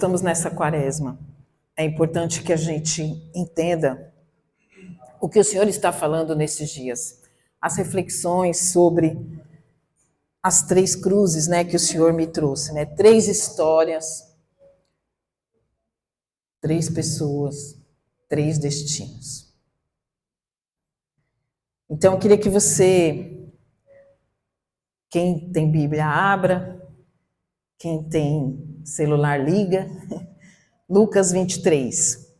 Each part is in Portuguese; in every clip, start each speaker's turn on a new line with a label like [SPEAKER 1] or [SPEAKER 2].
[SPEAKER 1] Estamos nessa quaresma. É importante que a gente entenda o que o Senhor está falando nesses dias. As reflexões sobre as 3 cruzes, que o Senhor me trouxe, 3 histórias, 3 pessoas, 3 destinos. Então, eu queria que você, quem tem Bíblia, abra, quem tem celular, liga, Lucas 23,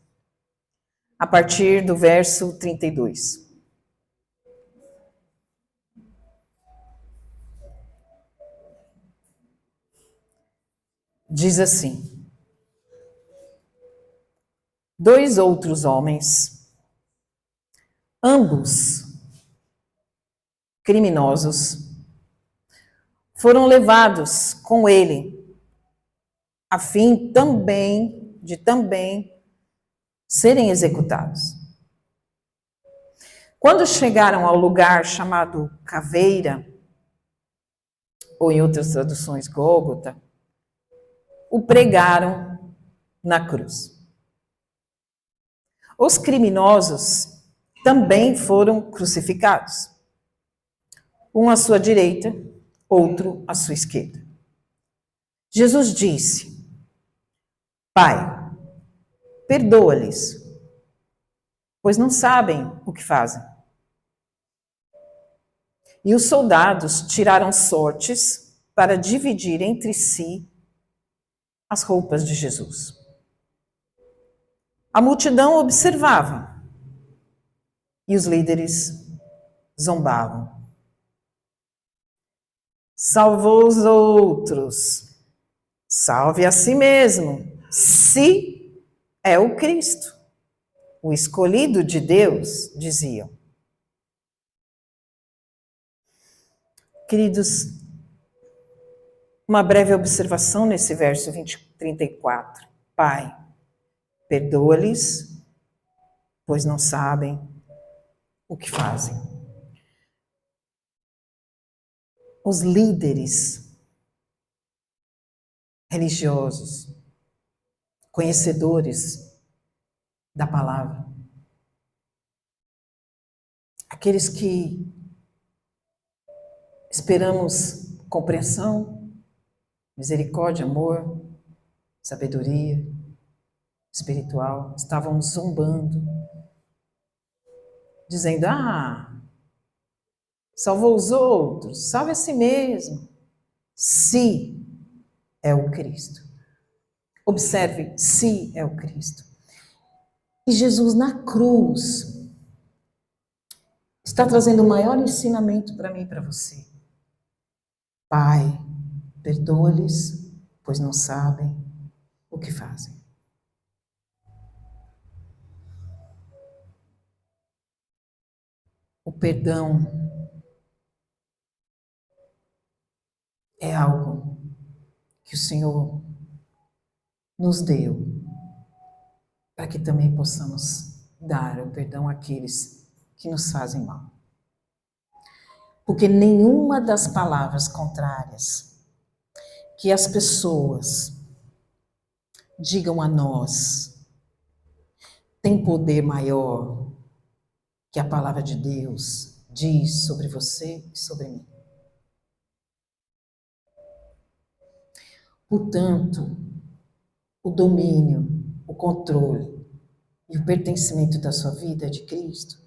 [SPEAKER 1] a partir do verso 32. Diz assim: 2 outros homens, ambos criminosos, foram levados com ele, a fim de também serem executados. Quando chegaram ao lugar chamado Caveira, ou em outras traduções, Gólgota, o pregaram na cruz. Os criminosos também foram crucificados, um à sua direita, outro à sua esquerda. Jesus disse: Pai, perdoa-lhes, pois não sabem o que fazem. E os soldados tiraram sortes para dividir entre si as roupas de Jesus. A multidão observava e os líderes zombavam. Salvou os outros, salve a si mesmo, se é o Cristo, o escolhido de Deus, diziam. Queridos, uma breve observação nesse verso 34. Pai, perdoa-lhes, pois não sabem o que fazem. Os líderes religiosos, conhecedores da palavra, aqueles que esperamos compreensão, misericórdia, amor, sabedoria espiritual, estavam zombando, dizendo: salvou os outros, salve a si mesmo, se é o Cristo. Observe, se é o Cristo. E Jesus na cruz está trazendo o maior ensinamento para mim e para você. Pai, perdoa-lhes, pois não sabem o que fazem. O perdão é algo que o Senhor nos deu para que também possamos dar o perdão àqueles que nos fazem mal. Porque nenhuma das palavras contrárias que as pessoas digam a nós tem poder maior que a palavra de Deus diz sobre você e sobre mim. Portanto, o domínio, o controle e o pertencimento da sua vida é de Cristo.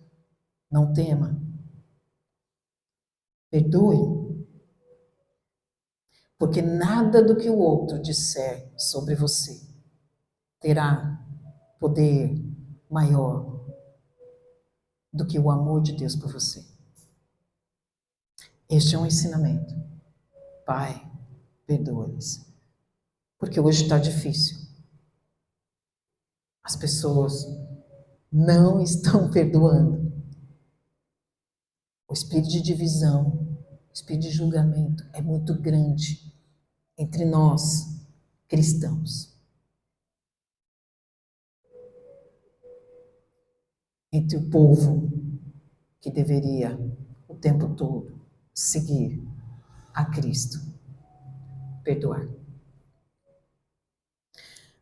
[SPEAKER 1] Não tema. Perdoe. Porque nada do que o outro disser sobre você terá poder maior do que o amor de Deus por você. Este é um ensinamento. Pai, perdoa-lhes. Porque hoje está difícil. As pessoas não estão perdoando. O espírito de divisão, o espírito de julgamento é muito grande entre nós, cristãos. Entre o povo que deveria o tempo todo seguir a Cristo, perdoar.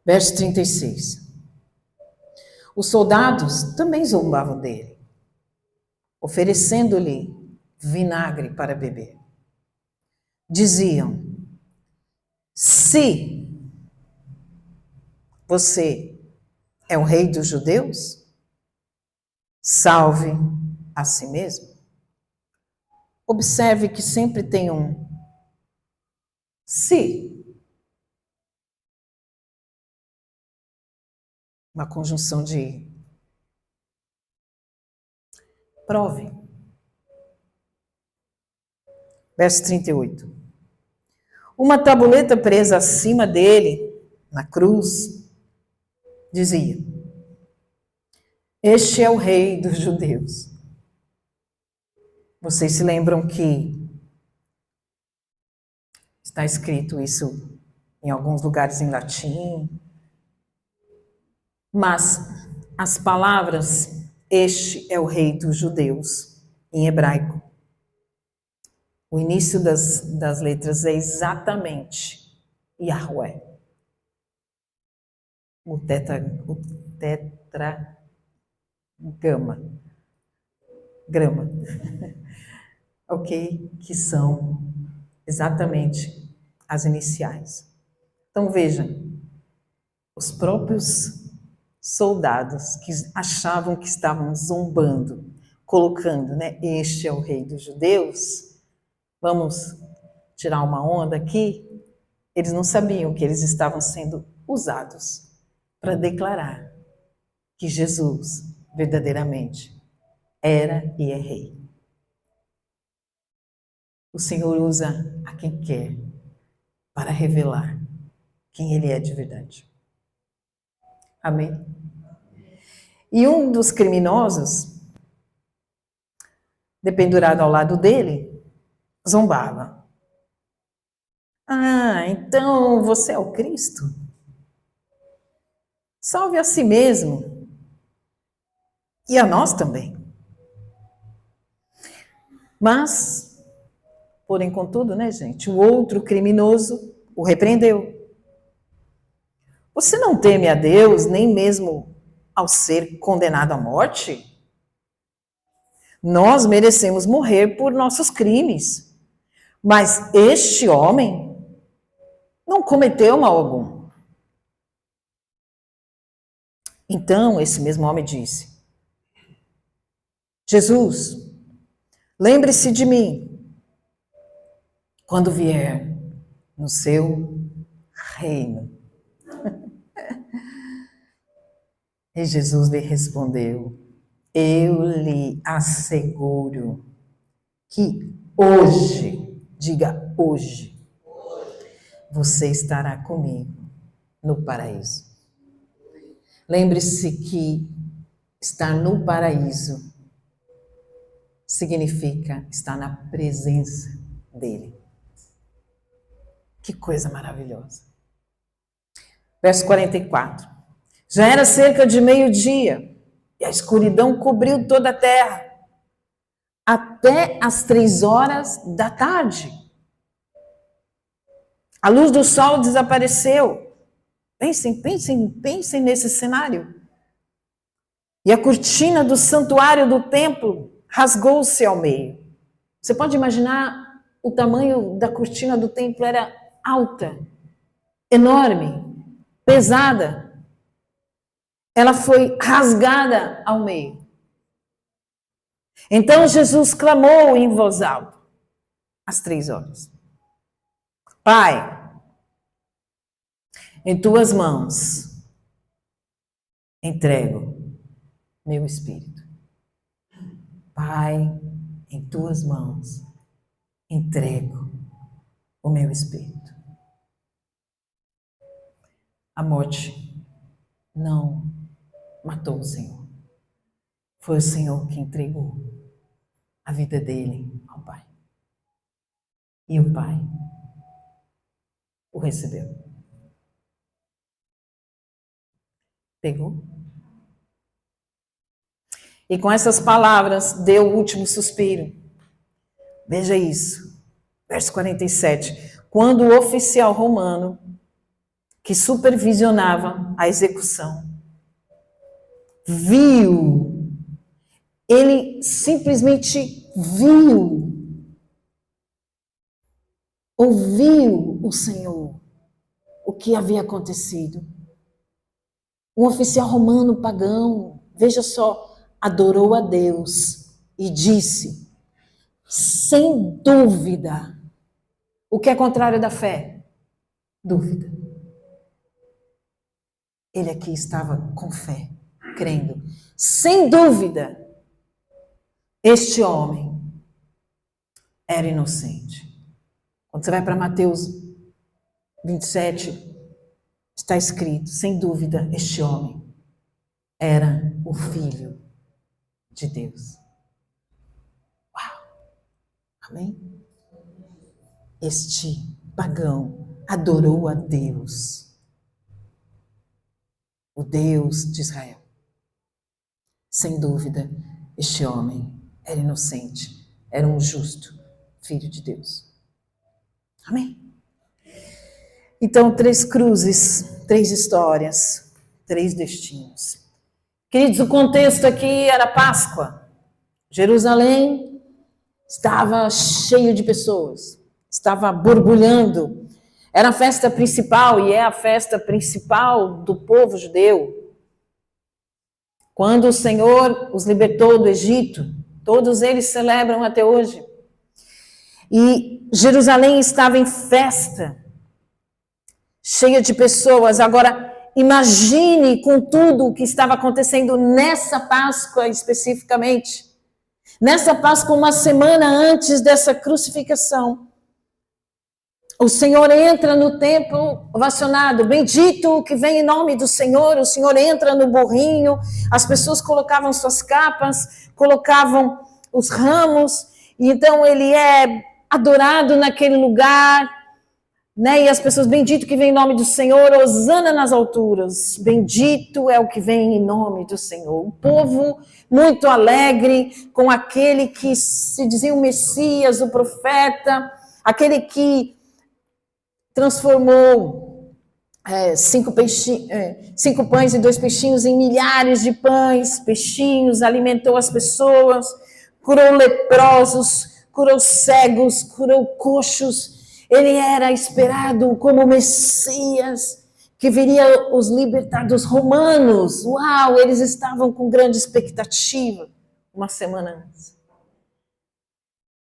[SPEAKER 1] Verso 36. Os soldados também zombavam dele, oferecendo-lhe vinagre para beber. Diziam: se você é o rei dos judeus, salve a si mesmo. Observe que sempre tem um se. Uma conjunção de prove. Verso 38. Uma tabuleta presa acima dele, na cruz, dizia: este é o rei dos judeus. Vocês se lembram que está escrito isso em alguns lugares em latim, mas as palavras este é o rei dos judeus, em hebraico, o início das letras é exatamente Yahweh. O grama, ok? Que são exatamente as iniciais. Então vejam, os próprios soldados que achavam que estavam zombando, colocando, né, este é o rei dos judeus, vamos tirar uma onda aqui, eles não sabiam que eles estavam sendo usados para declarar que Jesus verdadeiramente era e é rei. O Senhor usa a quem quer para revelar quem Ele é de verdade. Amém? E um dos criminosos, dependurado ao lado dele, zombava. Ah, então você é o Cristo? Salve a si mesmo e a nós também. Mas, porém, contudo, né, gente, o outro criminoso o repreendeu. Você não teme a Deus, nem mesmo ao ser condenado à morte? Nós merecemos morrer por nossos crimes, mas este homem não cometeu mal algum. Então, esse mesmo homem disse: Jesus, lembre-se de mim quando vier no seu reino. E Jesus lhe respondeu: eu lhe asseguro que hoje, diga hoje, você estará comigo no paraíso. Lembre-se que estar no paraíso significa estar na presença dele. Que coisa maravilhosa. Verso 44. Já era cerca de meio-dia e a escuridão cobriu toda a terra até as 3 horas da tarde. A luz do sol desapareceu. Pensem nesse cenário. E a cortina do santuário do templo rasgou-se ao meio. Você pode imaginar o tamanho da cortina do templo, era alta, enorme, pesada. Ela foi rasgada ao meio. Então Jesus clamou em voz alta, às 3 horas: Pai, em tuas mãos entrego meu espírito. Pai, em tuas mãos entrego o meu espírito. A morte não matou o Senhor. Foi o Senhor que entregou a vida dele ao Pai. E o Pai o recebeu. Pegou? E com essas palavras deu o último suspiro. Veja isso. Verso 47. Quando o oficial romano que supervisionava a execução, viu, ele simplesmente viu, ouviu o Senhor, o que havia acontecido. Um oficial romano pagão, veja só, adorou a Deus e disse, sem dúvida, o que é contrário da fé? Dúvida. Ele aqui estava com fé, crendo. Sem dúvida, este homem era inocente. Quando você vai para Mateus 27, está escrito, sem dúvida, este homem era o Filho de Deus. Uau! Amém? Este pagão adorou a Deus, o Deus de Israel. Sem dúvida, este homem era inocente, era um justo Filho de Deus. Amém? Então, 3 cruzes, 3 histórias, 3 destinos. Queridos, o contexto aqui era Páscoa. Jerusalém estava cheio de pessoas, estava borbulhando. Era a festa principal e é a festa principal do povo judeu. Quando o Senhor os libertou do Egito, todos eles celebram até hoje. E Jerusalém estava em festa, cheia de pessoas. Agora, imagine com tudo o que estava acontecendo nessa Páscoa especificamente. Nessa Páscoa, uma semana antes dessa crucificação, o Senhor entra no templo ovacionado, bendito o que vem em nome do Senhor. O Senhor entra no burrinho, as pessoas colocavam suas capas, colocavam os ramos, e então ele é adorado naquele lugar, né? E as pessoas, bendito que vem em nome do Senhor, hosana nas alturas, bendito é o que vem em nome do Senhor. O povo muito alegre com aquele que se dizia o Messias, o profeta, aquele que transformou 5 pães e 2 peixinhos em milhares de pães, peixinhos, alimentou as pessoas, curou leprosos, curou cegos, curou coxos. Ele era esperado como Messias, que viria os libertar dos romanos. Uau, eles estavam com grande expectativa uma semana antes.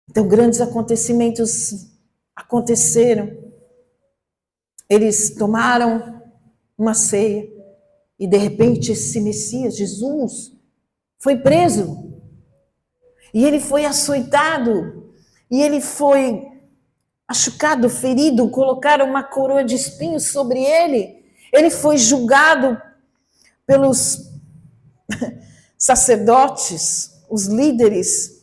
[SPEAKER 1] Então, grandes acontecimentos aconteceram. Eles tomaram uma ceia e, de repente, esse Messias, Jesus, foi preso. E ele foi açoitado. E ele foi machucado, ferido. Colocaram uma coroa de espinhos sobre ele. Ele foi julgado pelos sacerdotes, os líderes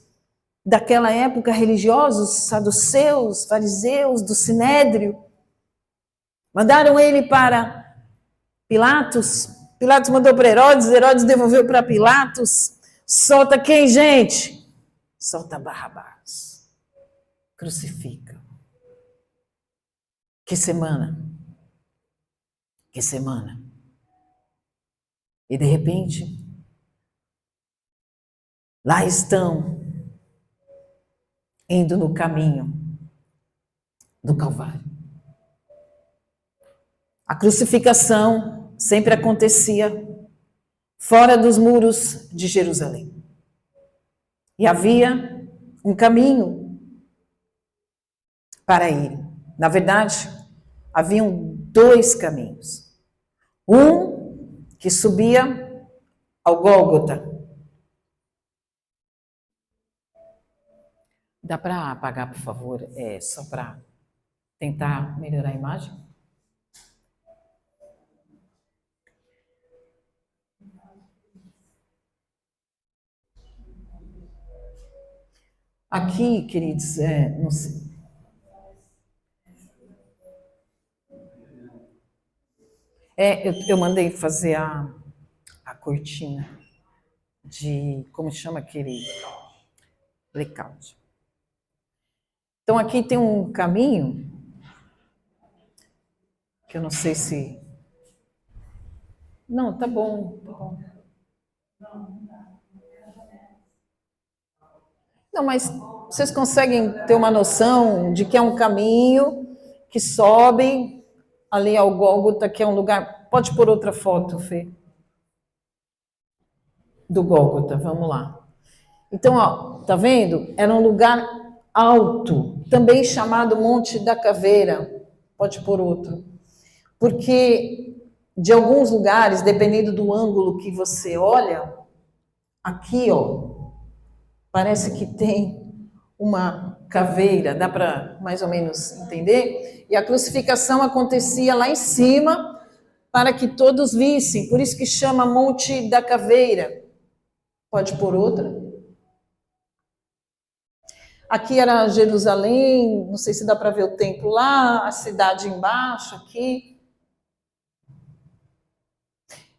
[SPEAKER 1] daquela época religiosos, saduceus, fariseus, do Sinédrio. Mandaram ele para Pilatos. Pilatos mandou para Herodes. Herodes devolveu para Pilatos. Solta quem, gente? Solta Barrabás. Crucifica. Que semana? Que semana? E de repente, lá estão, indo no caminho do Calvário. A crucificação sempre acontecia fora dos muros de Jerusalém. E havia um caminho para ir. Na verdade, haviam 2 caminhos. Um que subia ao Gólgota. Dá para apagar, por favor? Só para tentar melhorar a imagem. Aqui, queridos, não sei. Eu mandei fazer a cortina de, como chama aquele blackout. Então, aqui tem um caminho, que eu não sei se Não, tá bom, tá bom. Não, mas vocês conseguem ter uma noção de que é um caminho que sobe ali ao Gólgota, que é um lugar. Pode pôr outra foto, Fê, do Gólgota, vamos lá. Então, ó, tá vendo? Era um lugar alto, também chamado Monte da Caveira. Pode pôr outro. Porque de alguns lugares, dependendo do ângulo que você olha, aqui, ó, parece que tem uma caveira, dá para mais ou menos entender? E a crucificação acontecia lá em cima para que todos vissem, por isso que chama Monte da Caveira. Pode pôr outra? Aqui era Jerusalém, não sei se dá para ver o templo lá, a cidade embaixo aqui.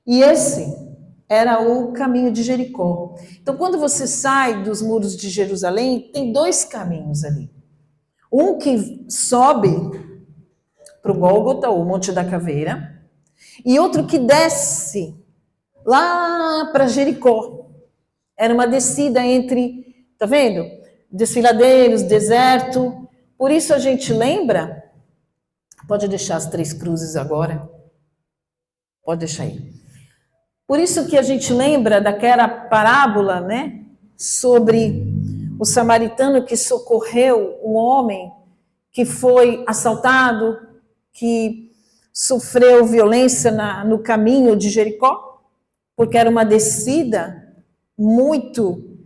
[SPEAKER 1] E esse era o caminho de Jericó. Então, quando você sai dos muros de Jerusalém, tem dois caminhos ali. Um que sobe para o Gólgota, o Monte da Caveira, e outro que desce lá para Jericó. Era uma descida entre, tá vendo? Desfiladeiros, deserto. Por isso a gente lembra, pode deixar as três cruzes agora, pode deixar aí. Por isso que a gente lembra daquela parábola, né, sobre o samaritano que socorreu um homem que foi assaltado, que sofreu violência no caminho de Jericó, porque era uma descida muito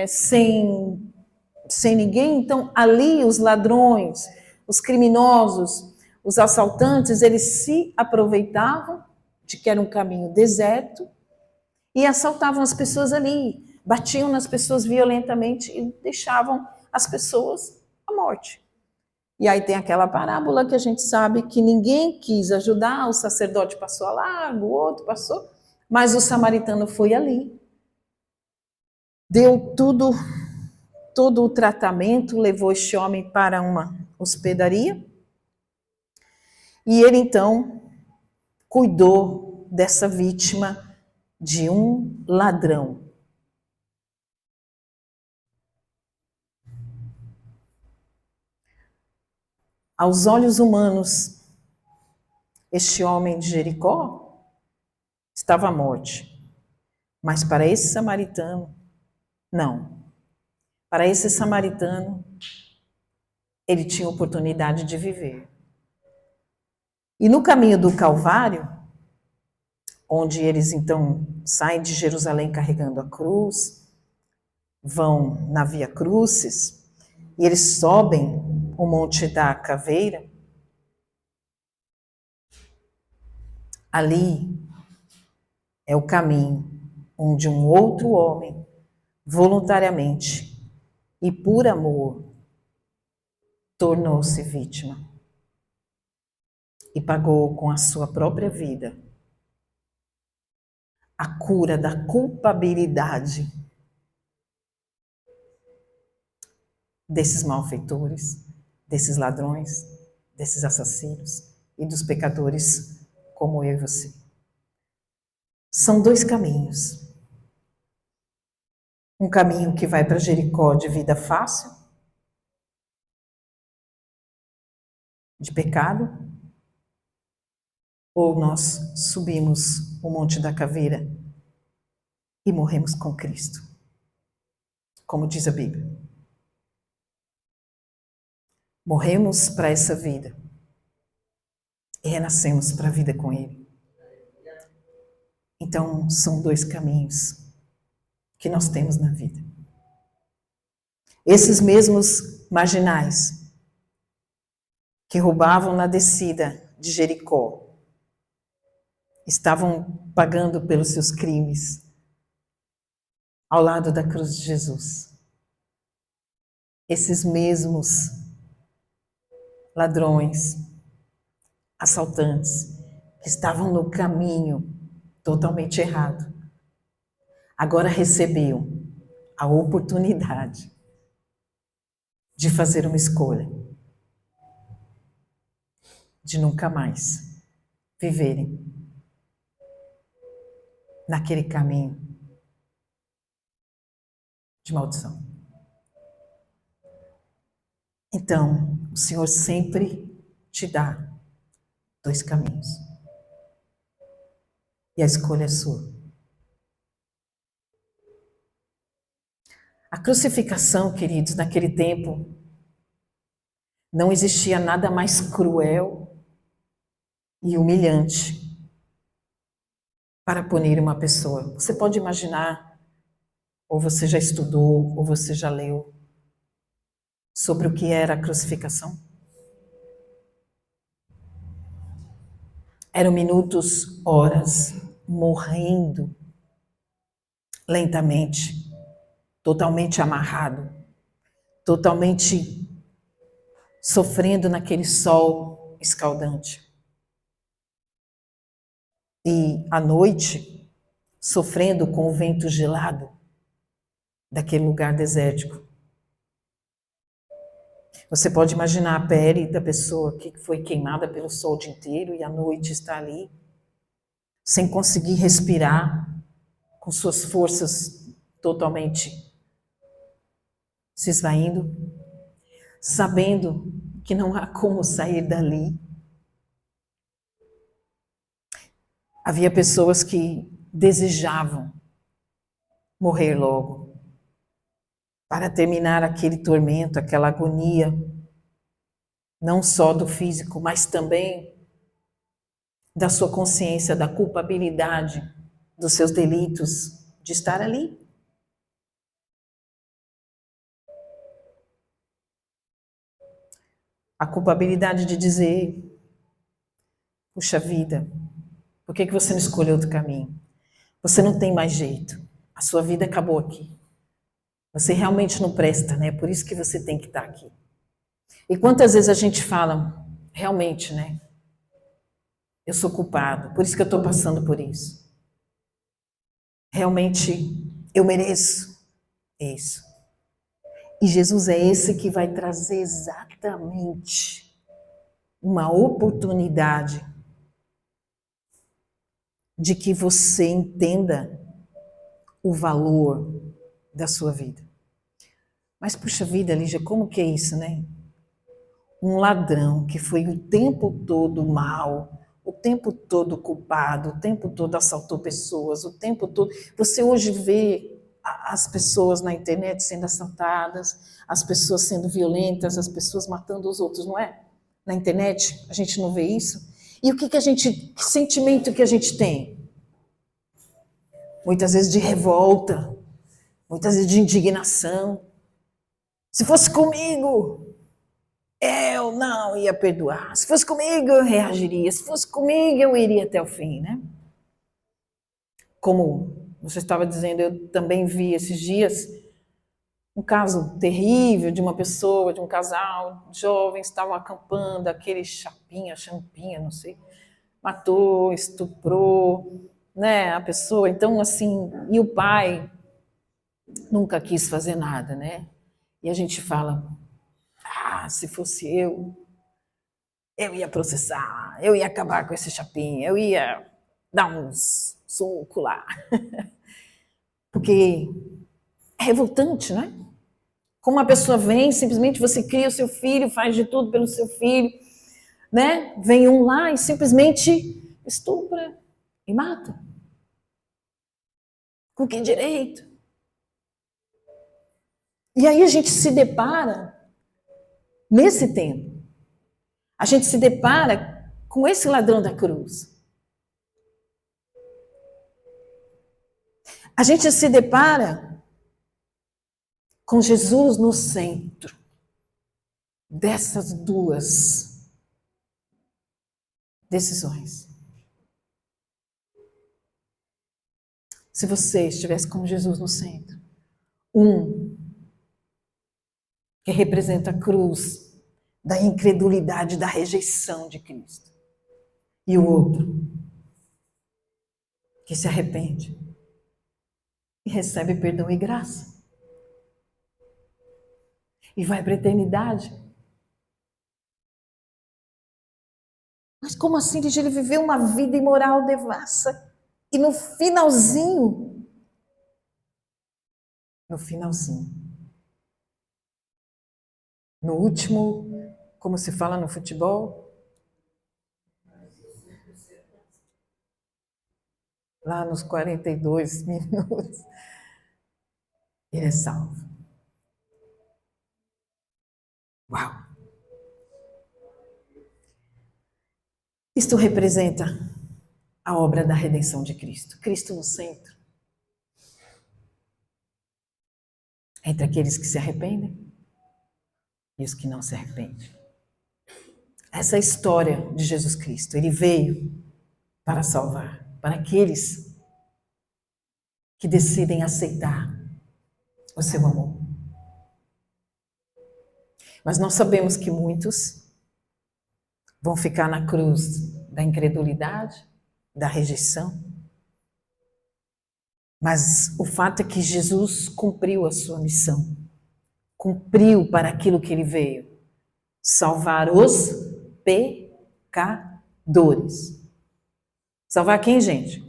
[SPEAKER 1] sem ninguém. Então, ali os ladrões, os criminosos, os assaltantes, eles se aproveitavam de que era um caminho deserto e assaltavam as pessoas ali, batiam nas pessoas violentamente e deixavam as pessoas à morte. E aí tem aquela parábola que a gente sabe que ninguém quis ajudar, o sacerdote passou a largo, o outro passou, mas o samaritano foi ali, deu todo o tratamento, levou este homem para uma hospedaria, e ele então cuidou dessa vítima de um ladrão. Aos olhos humanos, este homem de Jericó estava à morte. Mas para esse samaritano, não. Para esse samaritano, ele tinha oportunidade de viver. E no caminho do Calvário, onde eles então saem de Jerusalém carregando a cruz, vão na Via Crucis, e eles sobem o Monte da Caveira, ali é o caminho onde um outro homem, voluntariamente e por amor, tornou-se vítima e pagou com a sua própria vida a cura da culpabilidade desses malfeitores, desses ladrões, desses assassinos e dos pecadores como eu e você. São dois caminhos. Um caminho que vai para Jericó de vida fácil, de pecado, ou nós subimos o Monte da Caveira e morremos com Cristo, como diz a Bíblia. Morremos para essa vida e renascemos para a vida com Ele. Então, são dois caminhos que nós temos na vida. Esses mesmos marginais que roubavam na descida de Jericó estavam pagando pelos seus crimes ao lado da cruz de Jesus. Esses mesmos ladrões, assaltantes, que estavam no caminho totalmente errado, agora recebiam a oportunidade de fazer uma escolha, de nunca mais viverem naquele caminho de maldição. Então, o Senhor sempre te dá 2 caminhos. E a escolha é sua. A crucificação, queridos, naquele tempo, não existia nada mais cruel e humilhante para punir uma pessoa. Você pode imaginar, ou você já estudou, ou você já leu, sobre o que era a crucificação? Eram minutos, horas, morrendo lentamente, totalmente amarrado, totalmente sofrendo naquele sol escaldante. E à noite, sofrendo com o vento gelado daquele lugar desértico. Você pode imaginar a pele da pessoa que foi queimada pelo sol o dia inteiro e à noite está ali, sem conseguir respirar, com suas forças totalmente se esvaindo, sabendo que não há como sair dali. Havia pessoas que desejavam morrer logo, para terminar aquele tormento, aquela agonia, não só do físico, mas também da sua consciência, da culpabilidade dos seus delitos, de estar ali. A culpabilidade de dizer, puxa vida, por que você não escolheu outro caminho? Você não tem mais jeito, a sua vida acabou aqui. Você realmente não presta, né? Por isso que você tem que estar aqui. E quantas vezes a gente fala, realmente, né? Eu sou culpado, por isso que eu estou passando por isso. Realmente, eu mereço isso. E Jesus é esse que vai trazer exatamente uma oportunidade de que você entenda o valor da sua vida. Mas, puxa vida, Lígia, como que é isso, né? Um ladrão que foi o tempo todo mal, o tempo todo culpado, o tempo todo assaltou pessoas, o tempo todo... Você hoje vê as pessoas na internet sendo assaltadas, as pessoas sendo violentas, as pessoas matando os outros, não é? Na internet, a gente não vê isso? E o que sentimento que a gente tem? Muitas vezes de revolta, muitas vezes de indignação. Se fosse comigo, eu não ia perdoar. Se fosse comigo, eu reagiria. Se fosse comigo, eu iria até o fim, né? Como você estava dizendo, eu também vi esses dias um caso terrível de uma pessoa, de um casal, jovens, estavam acampando, aquele champinha, não sei, matou, estuprou, né, a pessoa. Então, assim, e o pai nunca quis fazer nada, né? E a gente fala, se fosse eu ia processar, eu ia acabar com esse chapinha, eu ia dar uns soco lá. Porque é revoltante, né? Como uma pessoa vem, simplesmente você cria o seu filho, faz de tudo pelo seu filho, né? Vem um lá e simplesmente estupra e mata. Com que direito? E aí a gente se depara, nesse tempo, a gente se depara com esse ladrão da cruz. A gente se depara com Jesus no centro dessas duas decisões. Se você estivesse com Jesus no centro, um que representa a cruz da incredulidade, da rejeição de Cristo, e o outro que se arrepende e recebe perdão e graça e vai para a eternidade. Mas como assim? Ele viveu uma vida imoral devassa E no finalzinho, no último, como se fala no futebol, lá nos 42 minutos, ele é salvo. Uau! Isto representa a obra da redenção de Cristo. Cristo no centro. Entre aqueles que se arrependem e os que não se arrependem. Essa é a história de Jesus Cristo. Ele veio para salvar, para aqueles que decidem aceitar o seu amor. Mas nós sabemos que muitos vão ficar na cruz da incredulidade, da rejeição. Mas o fato é que Jesus cumpriu a sua missão. Cumpriu para aquilo que ele veio. Salvar os pecadores. Salvar quem, gente?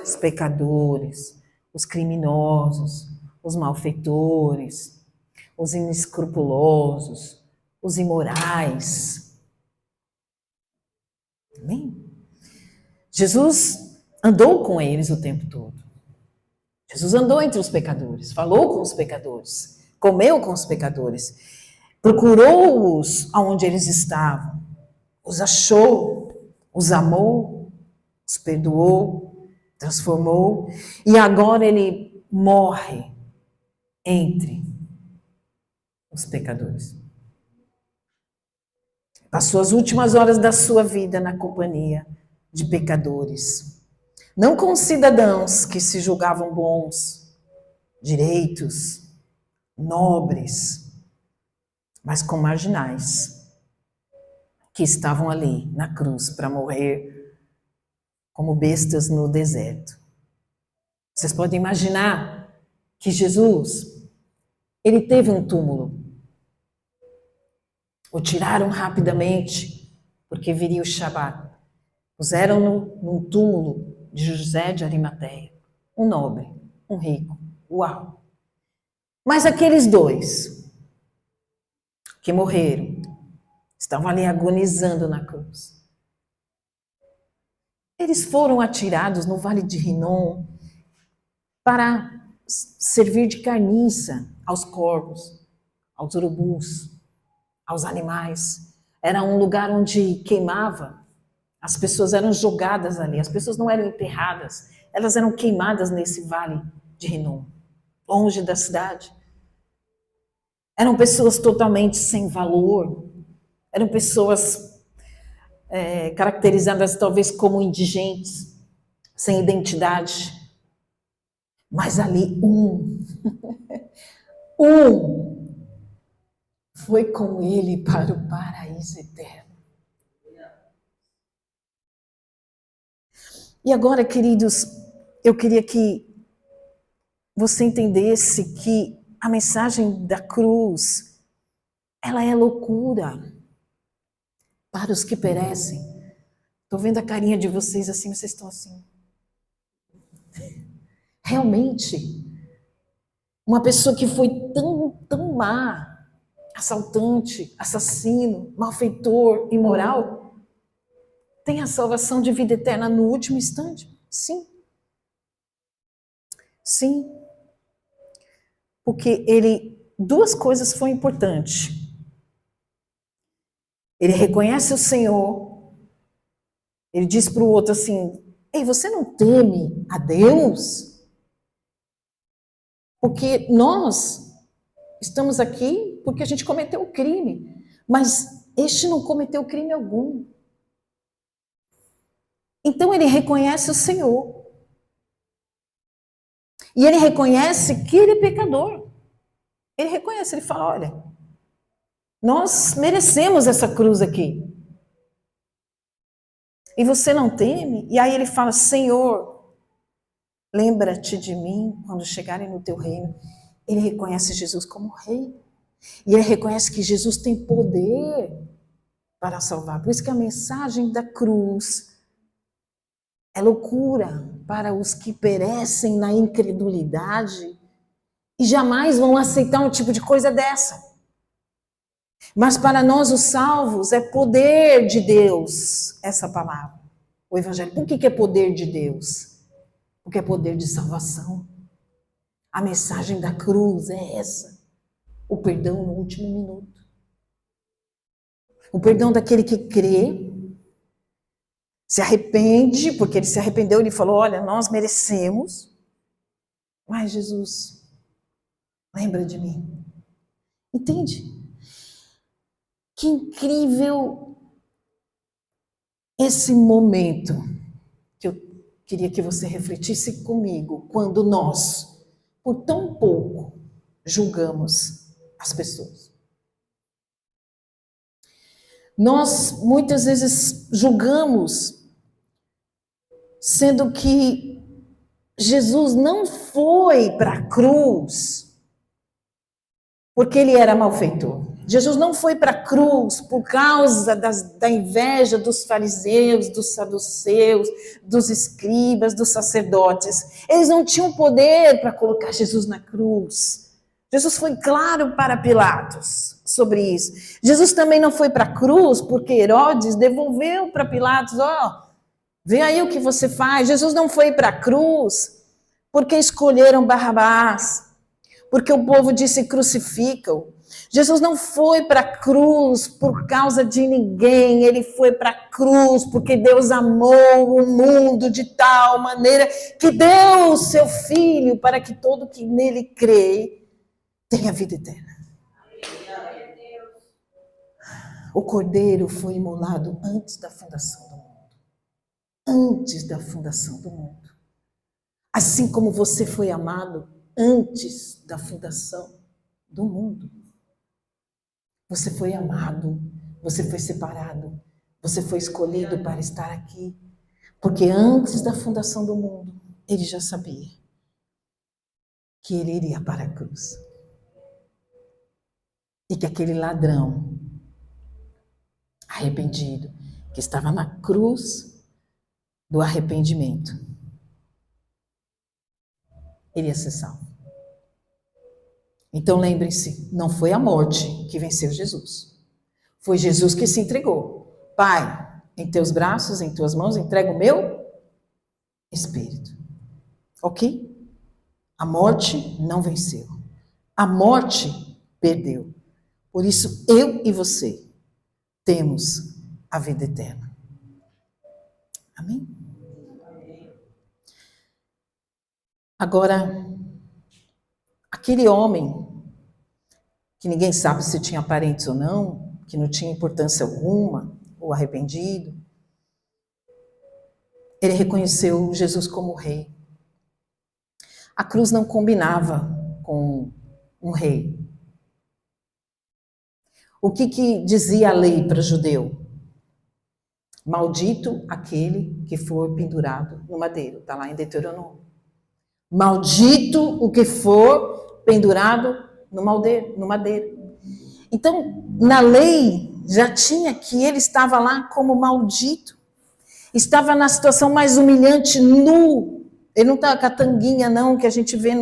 [SPEAKER 1] Os pecadores, os criminosos, os malfeitores, os inescrupulosos, os imorais. Amém? Jesus andou com eles o tempo todo. Jesus andou entre os pecadores, falou com os pecadores, comeu com os pecadores, procurou-os aonde eles estavam, os achou, os amou, os perdoou, transformou, e agora ele morre entre os pecadores. Passou as últimas horas da sua vida na companhia de pecadores. Não com cidadãos que se julgavam bons, direitos, nobres, mas com marginais que estavam ali na cruz para morrer como bestas no deserto. Vocês podem imaginar que Jesus, ele teve um túmulo. O tiraram rapidamente, porque viria o Shabat. Puseram-no num túmulo de José de Arimateia, um nobre, um rico. Uau! Mas aqueles dois que morreram, estavam ali agonizando na cruz. Eles foram atirados no Vale de Rinom para servir de carniça aos corvos, aos urubus, aos animais. Era um lugar onde queimava. As pessoas eram jogadas ali. As pessoas não eram enterradas. Elas eram queimadas nesse Vale de Rinom, longe da cidade. Eram pessoas totalmente sem valor. Eram pessoas caracterizadas talvez como indigentes, sem identidade. Mas ali foi com ele para o paraíso eterno. E agora, queridos, eu queria que você entendesse que a mensagem da cruz, ela é loucura para os que perecem. Estou vendo a carinha de vocês assim, vocês estão assim. Realmente, uma pessoa que foi tão má, assaltante, assassino, malfeitor, imoral, tem a salvação de vida eterna no último instante? Sim. Sim. Porque duas coisas foram importantes. Ele reconhece o Senhor, ele diz para o outro assim, ei, você não teme a Deus? Porque nós estamos aqui porque a gente cometeu o crime, mas este não cometeu crime algum. Então ele reconhece o Senhor. E ele reconhece que ele é pecador. Ele reconhece, ele fala, olha, nós merecemos essa cruz aqui. E você não teme? E aí ele fala, Senhor, lembra-te de mim quando chegarem no teu reino. Ele reconhece Jesus como rei. E ele reconhece que Jesus tem poder para salvar. Por isso que a mensagem da cruz É loucura para os que perecem na incredulidade e jamais vão aceitar um tipo de coisa dessa. Mas para nós, os salvos, é poder de Deus essa palavra, o Evangelho. Por que é poder de Deus? Porque é poder de salvação. A mensagem da cruz é essa: o perdão no último minuto. O perdão daquele que crê, se arrepende, porque ele se arrependeu, ele falou: olha, nós merecemos, mas Jesus, lembra de mim. Entende? Que incrível esse momento que eu queria que você refletisse comigo, quando nós, por tão pouco, julgamos as pessoas. Nós, muitas vezes, julgamos, sendo que Jesus não foi para a cruz porque ele era malfeitor. Jesus não foi para a cruz por causa da inveja dos fariseus, dos saduceus, dos escribas, dos sacerdotes. Eles não tinham poder para colocar Jesus na cruz. Jesus foi claro para Pilatos sobre isso. Jesus também não foi para a cruz porque Herodes devolveu para Pilatos: ó, vê aí o que você faz. Jesus não foi para a cruz porque escolheram Barrabás, porque o povo disse crucificam. Jesus não foi para a cruz por causa de ninguém, ele foi para a cruz porque Deus amou o mundo de tal maneira que deu o seu Filho para que todo que nele crê tenha vida eterna. O Cordeiro foi imolado antes da fundação do mundo. Antes da fundação do mundo. Assim como você foi amado antes da fundação do mundo. Você foi amado, você foi separado, você foi escolhido para estar aqui. Porque antes da fundação do mundo, ele já sabia que ele iria para a cruz. E que aquele ladrão arrependido, que estava na cruz do arrependimento, iria ser salvo. Então lembrem-se, não foi a morte que venceu Jesus. Foi Jesus que se entregou. Pai, em teus braços, em tuas mãos, entrego o meu espírito. Ok? A morte não venceu. A morte perdeu. Por isso, eu e você temos a vida eterna. Amém? Agora, aquele homem, que ninguém sabe se tinha parentes ou não, que não tinha importância alguma, ou arrependido, ele reconheceu Jesus como rei. A cruz não combinava com um rei. O que dizia a lei para o judeu? Maldito aquele que for pendurado no madeiro. Está lá em Deuteronômio. Maldito o que for pendurado no madeiro. Então, na lei, já tinha que ele estava lá como maldito. Estava na situação mais humilhante, nu. Ele não estava com a tanguinha, não, que a gente vê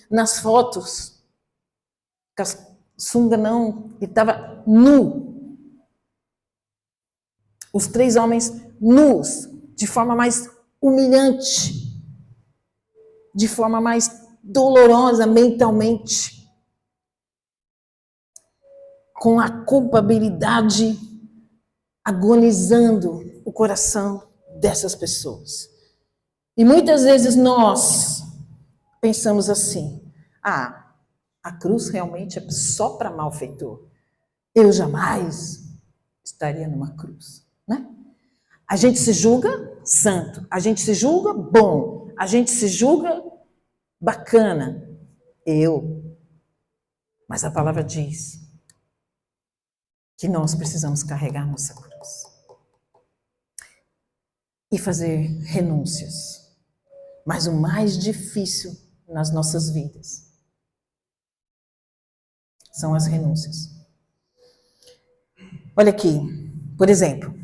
[SPEAKER 1] nas fotos. Com a sunga, não. Ele estava nu. Os 3 homens nus, de forma mais humilhante, de forma mais dolorosa mentalmente, com a culpabilidade agonizando o coração dessas pessoas. E muitas vezes nós pensamos assim: ah, a cruz realmente é só para malfeitor. Eu jamais estaria numa cruz, né? A gente se julga santo, a gente se julga bom, a gente se julga bacana. Mas a palavra diz que nós precisamos carregar nossa cruz e fazer renúncias. Mas o mais difícil nas nossas vidas são as renúncias. Olha aqui, por exemplo,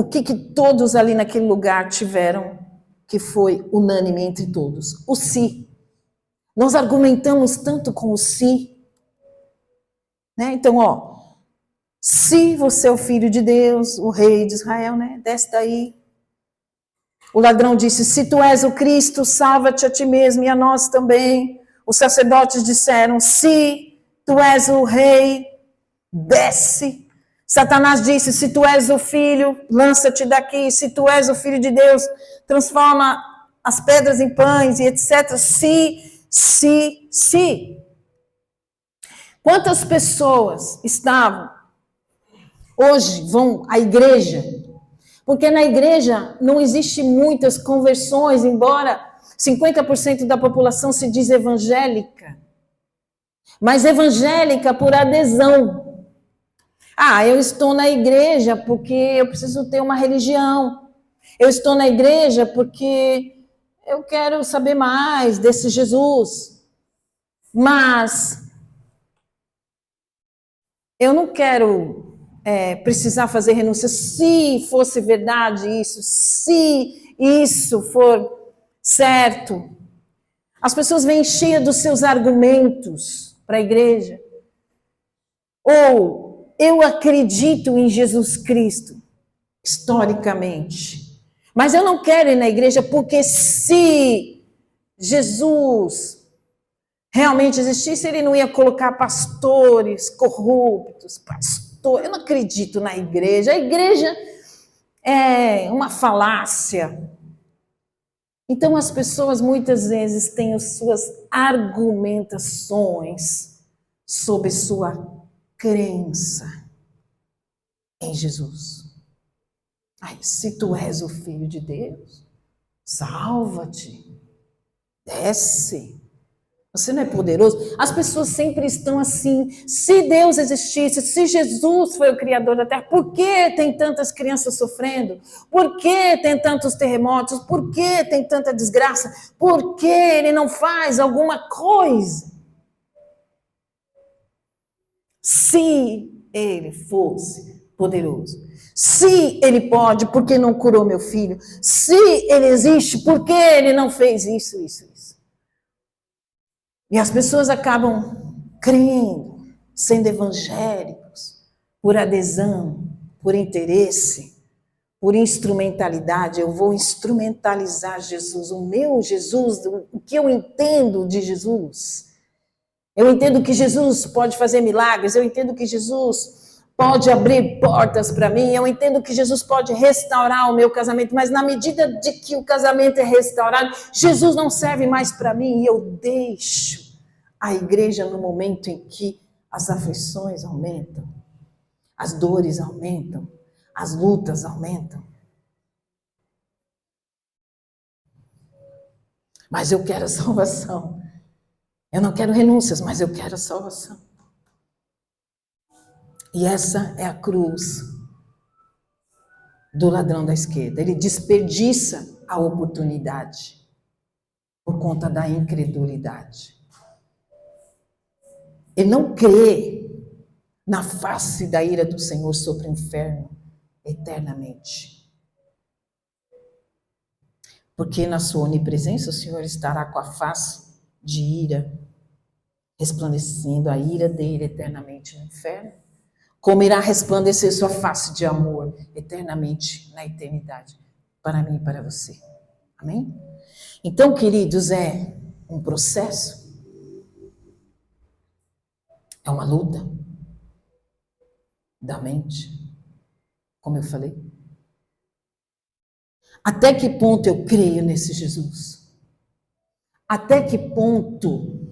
[SPEAKER 1] o que todos ali naquele lugar tiveram, que foi unânime entre todos? O se. Nós argumentamos tanto com o se, né? Então, se você é o filho de Deus, o rei de Israel, né? Desce daí. O ladrão disse, se tu és o Cristo, salva-te a ti mesmo e a nós também. Os sacerdotes disseram, se tu és o rei, desce. Satanás disse, se tu és o filho, lança-te daqui. Se tu és o filho de Deus, transforma as pedras em pães e etc. Se. Quantas pessoas estavam, hoje vão à igreja? Porque na igreja não existe muitas conversões, embora 50% da população se diz evangélica. Mas evangélica por adesão. Eu estou na igreja porque eu preciso ter uma religião. Eu estou na igreja porque eu quero saber mais desse Jesus. Mas eu não quero precisar fazer renúncia. Se fosse verdade isso, se isso for certo. As pessoas vêm cheias dos seus argumentos para a igreja. Ou eu acredito em Jesus Cristo, historicamente. Mas eu não quero ir na igreja porque se Jesus realmente existisse, ele não ia colocar pastores corruptos, eu não acredito na igreja. A igreja é uma falácia. Então as pessoas muitas vezes têm as suas argumentações sobre sua crença em Jesus. Se tu és o Filho de Deus, salva-te, desce. Você não é poderoso? As pessoas sempre estão assim. Se Deus existisse, se Jesus foi o Criador da Terra, por que tem tantas crianças sofrendo? Por que tem tantos terremotos? Por que tem tanta desgraça? Por que Ele não faz alguma coisa? Se Ele fosse poderoso, se Ele pode, por que não curou meu filho? Se Ele existe, por que Ele não fez isso? E as pessoas acabam crendo, sendo evangélicos, por adesão, por interesse, por instrumentalidade. Eu vou instrumentalizar Jesus, o meu Jesus, o que eu entendo de Jesus. Eu entendo que Jesus pode fazer milagres, eu entendo que Jesus pode abrir portas para mim, eu entendo que Jesus pode restaurar o meu casamento, mas na medida de que o casamento é restaurado, Jesus não serve mais para mim e eu deixo a igreja no momento em que as aflições aumentam, as dores aumentam, as lutas aumentam. Mas eu quero a salvação. Eu não quero renúncias, mas eu quero a salvação. E essa é a cruz do ladrão da esquerda. Ele desperdiça a oportunidade por conta da incredulidade. Ele não crê na face da ira do Senhor sobre o inferno eternamente. Porque na sua onipresença o Senhor estará com a face de ira, resplandecendo a ira dele eternamente no inferno, como irá resplandecer sua face de amor eternamente na eternidade, para mim e para você. Amém? Então, queridos, é um processo, é uma luta da mente, como eu falei. Até que ponto eu creio nesse Jesus? Até que ponto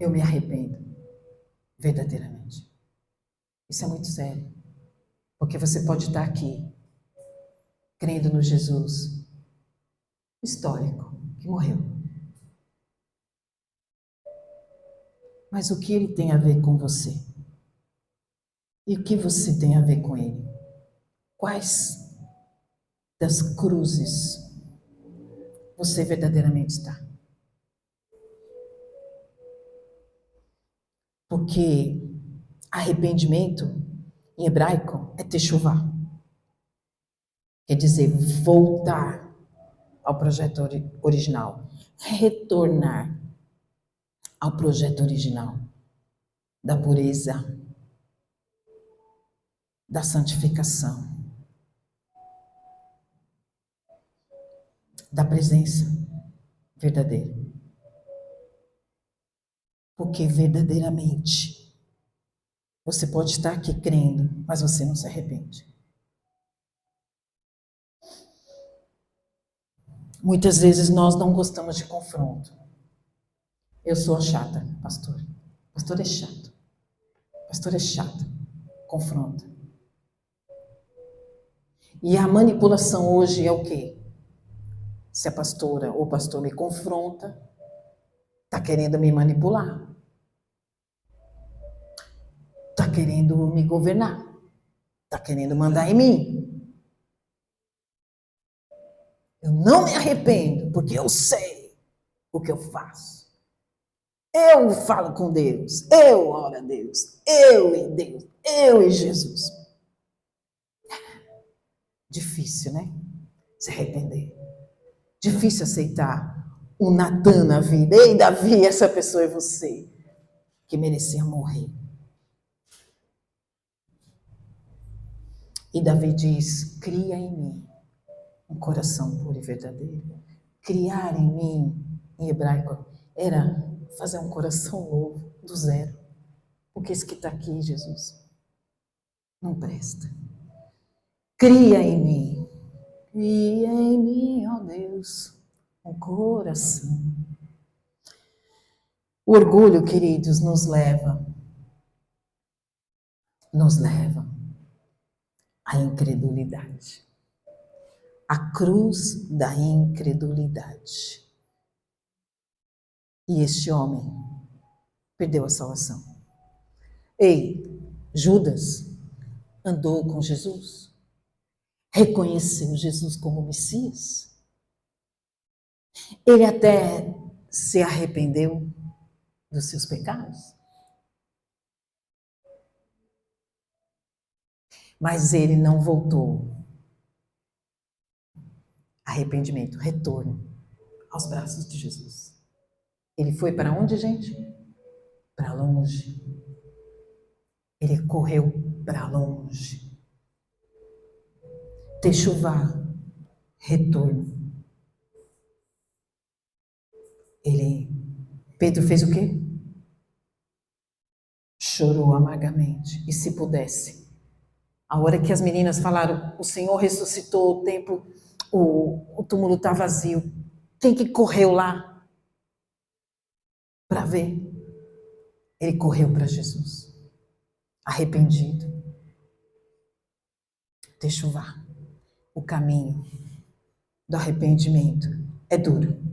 [SPEAKER 1] eu me arrependo verdadeiramente? Isso é muito sério. Porque você pode estar aqui crendo no Jesus histórico que morreu. Mas o que ele tem a ver com você? E o que você tem a ver com ele? Quais das cruzes você verdadeiramente está? Porque arrependimento em hebraico, é techuvá. Quer dizer, voltar ao projeto original. Retornar ao projeto original da pureza, da santificação, da presença verdadeira. Porque verdadeiramente você pode estar aqui crendo, mas você não se arrepende. Muitas vezes nós não gostamos de confronto. Eu sou a chata, pastor. Pastor é chato. Pastor é chato. Confronta. E a manipulação hoje é o quê? Se a pastora ou o pastor me confronta, está querendo me manipular. Está querendo me governar. Está querendo mandar em mim. Eu não me arrependo, porque eu sei o que eu faço. Eu falo com Deus, eu oro a Deus, eu e Deus, eu e Jesus. Difícil, né? Se arrepender. Difícil aceitar um Natan na vida. Ei, Davi, essa pessoa é você, que merecia morrer. E Davi diz, cria em mim um coração puro e verdadeiro. Criar em mim, em hebraico, era fazer um coração novo, do zero. Porque esse que está aqui, Jesus, não presta. Cria em mim, ó Deus, um coração. O orgulho, queridos, nos leva à incredulidade. A cruz da incredulidade. E este homem perdeu a salvação. Ei, Judas andou com Jesus, reconheceu Jesus como Messias. Ele até se arrependeu dos seus pecados. Mas ele não voltou. Arrependimento, retorno aos braços de Jesus. Ele foi para onde, gente? Para longe. Ele correu para longe. Techuvá, retorno. Pedro fez o quê? Chorou amargamente. E se pudesse, a hora que as meninas falaram, o Senhor ressuscitou, o templo, o túmulo está vazio. Quem que correu lá para ver? Ele correu para Jesus, arrependido. Techuvá, o caminho do arrependimento é duro.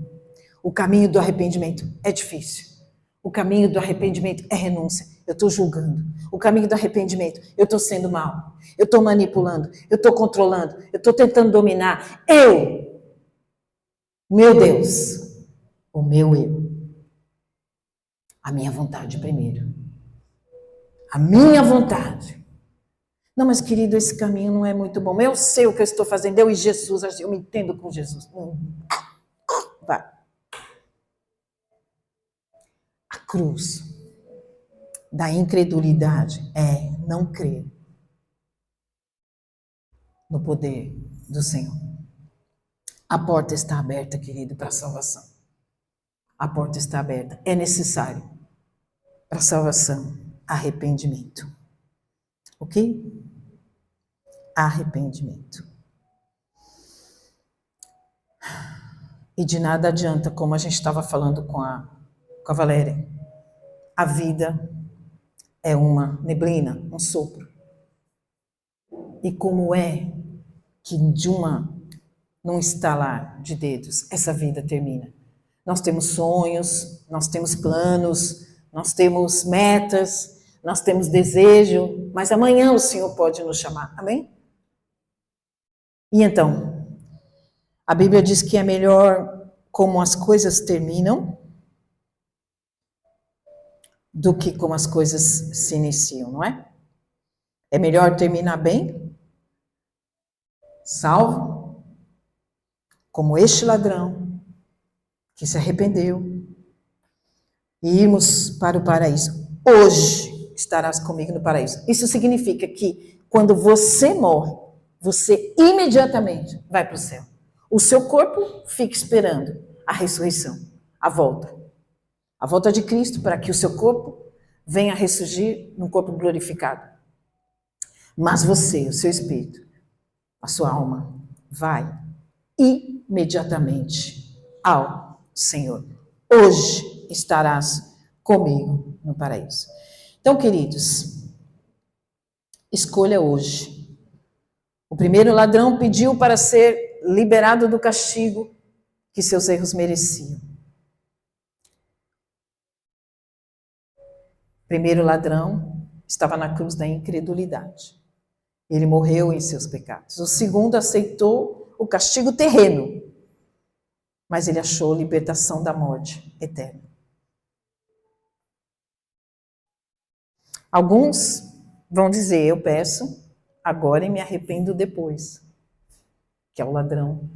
[SPEAKER 1] O caminho do arrependimento é difícil. O caminho do arrependimento é renúncia. Eu estou julgando. O caminho do arrependimento, eu estou sendo mal. Eu estou manipulando. Eu estou controlando. Eu estou tentando dominar. Meu Deus, o meu eu. A minha vontade primeiro. A minha vontade. Não, mas querido, esse caminho não é muito bom. Eu sei o que eu estou fazendo. Eu e Jesus, eu me entendo com Jesus. Vai. A cruz da incredulidade é não crer no poder do Senhor. A porta está aberta, querido, para a salvação. A porta está aberta. É necessário para a salvação arrependimento. Ok? Arrependimento. E de nada adianta, como a gente estava falando com a Valéria, a vida é uma neblina, um sopro. E como é que num estalar de dedos, essa vida termina? Nós temos sonhos, nós temos planos, nós temos metas, nós temos desejo, mas amanhã o Senhor pode nos chamar, amém? E então, a Bíblia diz que é melhor como as coisas terminam do que como as coisas se iniciam, não é? É melhor terminar bem, salvo, como este ladrão que se arrependeu, e irmos para o paraíso. Hoje estarás comigo no paraíso. Isso significa que quando você morre, você imediatamente vai para o céu. O seu corpo fica esperando a ressurreição, a volta de Cristo, para que o seu corpo venha a ressurgir num corpo glorificado. Mas você, o seu espírito, a sua alma, vai imediatamente ao Senhor. Hoje estarás comigo no paraíso. Então, queridos, escolha hoje. O primeiro ladrão pediu para ser liberado do castigo que seus erros mereciam. O primeiro ladrão estava na cruz da incredulidade. Ele morreu em seus pecados. O segundo aceitou o castigo terreno, mas ele achou libertação da morte eterna. Alguns vão dizer, eu peço agora e me arrependo depois, que é o ladrão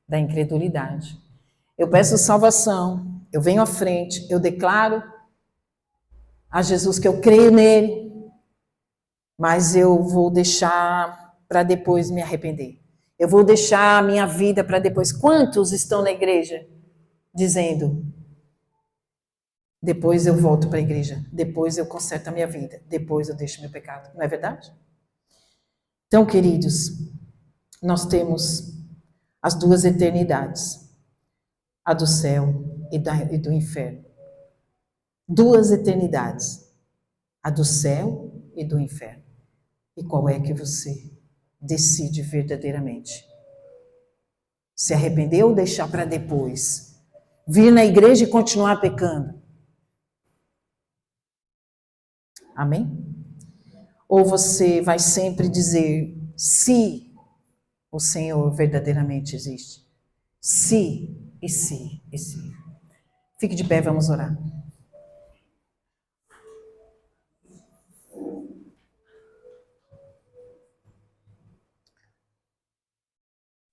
[SPEAKER 1] da incredulidade. Eu peço salvação, eu venho à frente, eu declaro a Jesus que eu creio nele, mas eu vou deixar para depois me arrepender. Eu vou deixar a minha vida para depois. Quantos estão na igreja dizendo, depois eu volto para a igreja, depois eu conserto a minha vida, depois eu deixo meu pecado. Não é verdade? Então, queridos, nós temos as duas eternidades, a do céu e do inferno. Duas eternidades, a do céu e do inferno. E qual é que você decide verdadeiramente? Se arrepender ou deixar para depois? Vir na igreja e continuar pecando? Amém? Ou você vai sempre dizer, se o Senhor verdadeiramente existe? Se, e se, e se. Fique de pé, vamos orar.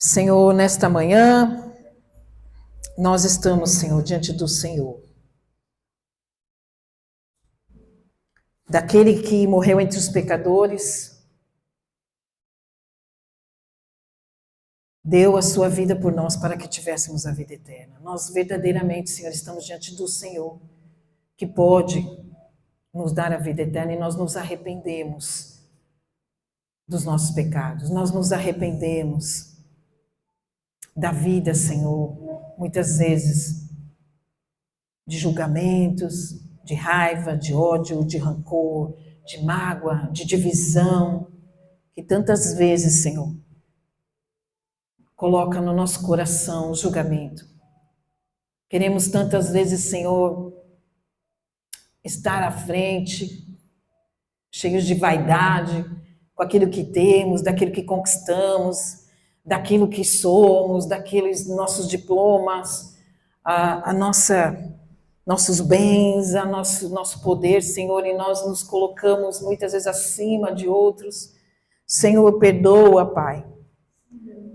[SPEAKER 1] Senhor, nesta manhã, nós estamos, Senhor, diante do Senhor. Daquele que morreu entre os pecadores, deu a sua vida por nós para que tivéssemos a vida eterna. Nós verdadeiramente, Senhor, estamos diante do Senhor, que pode nos dar a vida eterna, e nós nos arrependemos dos nossos pecados. Nós nos arrependemos da vida, Senhor, muitas vezes de julgamentos, de raiva, de ódio, de rancor, de mágoa, de divisão, que tantas vezes, Senhor, coloca no nosso coração o julgamento. Queremos tantas vezes, Senhor, estar à frente, cheios de vaidade, com aquilo que temos, daquilo que conquistamos, daquilo que somos, daqueles nossos diplomas, nossos bens, nosso poder, Senhor, e nós nos colocamos muitas vezes acima de outros. Senhor, perdoa, Pai.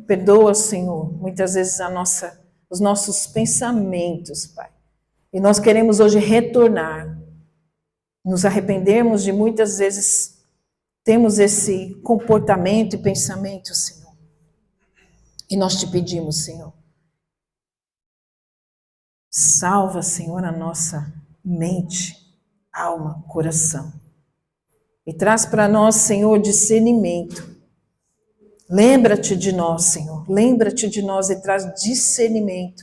[SPEAKER 1] Perdoa, Senhor, muitas vezes os nossos pensamentos, Pai. E nós queremos hoje retornar, nos arrependermos de muitas vezes temos esse comportamento e pensamento, Senhor. E nós te pedimos, Senhor, salva, Senhor, a nossa mente, alma, coração. E traz para nós, Senhor, discernimento. Lembra-te de nós, Senhor. Lembra-te de nós e traz discernimento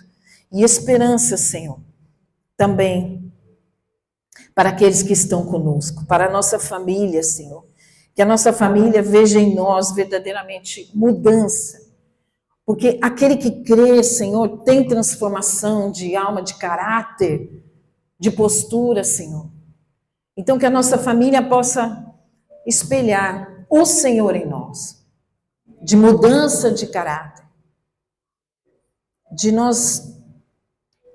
[SPEAKER 1] e esperança, Senhor. Também para aqueles que estão conosco, para a nossa família, Senhor. Que a nossa família veja em nós verdadeiramente mudança. Porque aquele que crê, Senhor, tem transformação de alma, de caráter, de postura, Senhor. Então que a nossa família possa espelhar o Senhor em nós. De mudança de caráter. De nós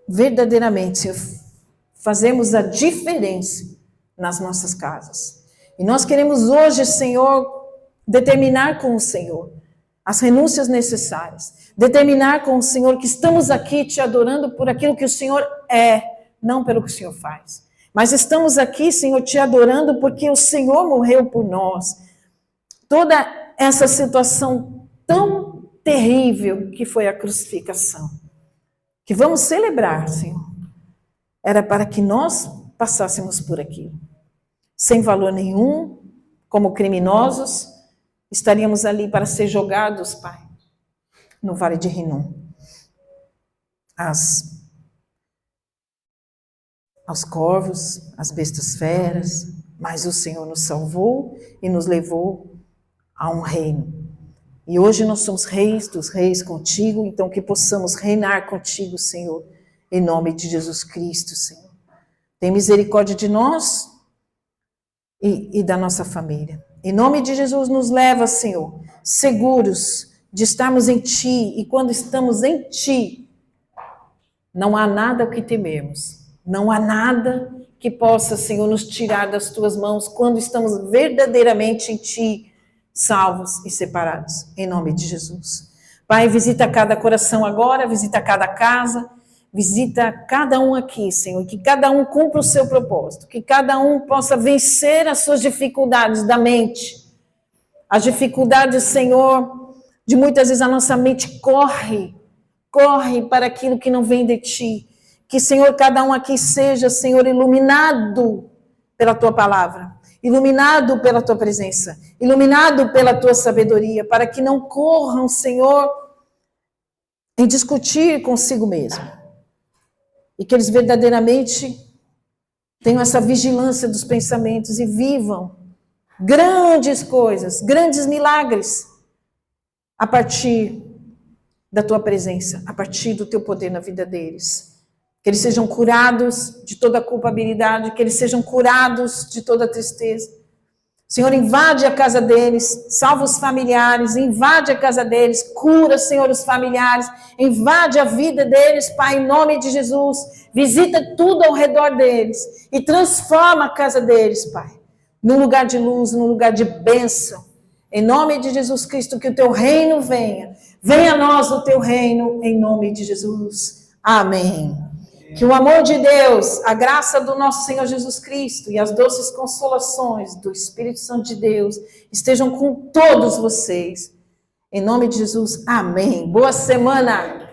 [SPEAKER 1] verdadeiramente, Senhor, fazermos a diferença nas nossas casas. E nós queremos hoje, Senhor, determinar com o Senhor as renúncias necessárias. Determinar com o Senhor que estamos aqui te adorando por aquilo que o Senhor é, não pelo que o Senhor faz. Mas estamos aqui, Senhor, te adorando porque o Senhor morreu por nós. Toda essa situação tão terrível que foi a crucificação, que vamos celebrar, Senhor, era para que nós passássemos por aquilo. Sem valor nenhum, como criminosos, estaríamos ali para ser jogados, Pai, no Vale de Rinom. Aos corvos, às bestas feras, mas o Senhor nos salvou e nos levou a um reino. E hoje nós somos reis dos reis contigo, então que possamos reinar contigo, Senhor, em nome de Jesus Cristo, Senhor. Tem misericórdia de nós e da nossa família. Em nome de Jesus, nos leva, Senhor, seguros de estarmos em Ti, e quando estamos em Ti, não há nada o que temermos, não há nada que possa, Senhor, nos tirar das Tuas mãos, quando estamos verdadeiramente em Ti, salvos e separados, em nome de Jesus. Pai, visita cada coração agora, visita cada casa, visita cada um aqui, Senhor, que cada um cumpra o seu propósito, que cada um possa vencer as suas dificuldades da mente. As dificuldades, Senhor, de muitas vezes a nossa mente corre para aquilo que não vem de Ti. Que, Senhor, cada um aqui seja, Senhor, iluminado pela Tua palavra, iluminado pela Tua presença, iluminado pela Tua sabedoria, para que não corram, Senhor, em discutir consigo mesmo. E que eles verdadeiramente tenham essa vigilância dos pensamentos e vivam grandes coisas, grandes milagres, a partir da Tua presença, a partir do Teu poder na vida deles. Que eles sejam curados de toda a culpabilidade, que eles sejam curados de toda a tristeza. Senhor, invade a casa deles, salva os familiares, invade a casa deles, cura, Senhor, os familiares, invade a vida deles, Pai, em nome de Jesus. Visita tudo ao redor deles e transforma a casa deles, Pai, num lugar de luz, num lugar de bênção. Em nome de Jesus Cristo, que o Teu reino venha. Venha a nós o Teu reino, em nome de Jesus. Amém. Que o amor de Deus, a graça do nosso Senhor Jesus Cristo e as doces consolações do Espírito Santo de Deus estejam com todos vocês. Em nome de Jesus, amém. Boa semana!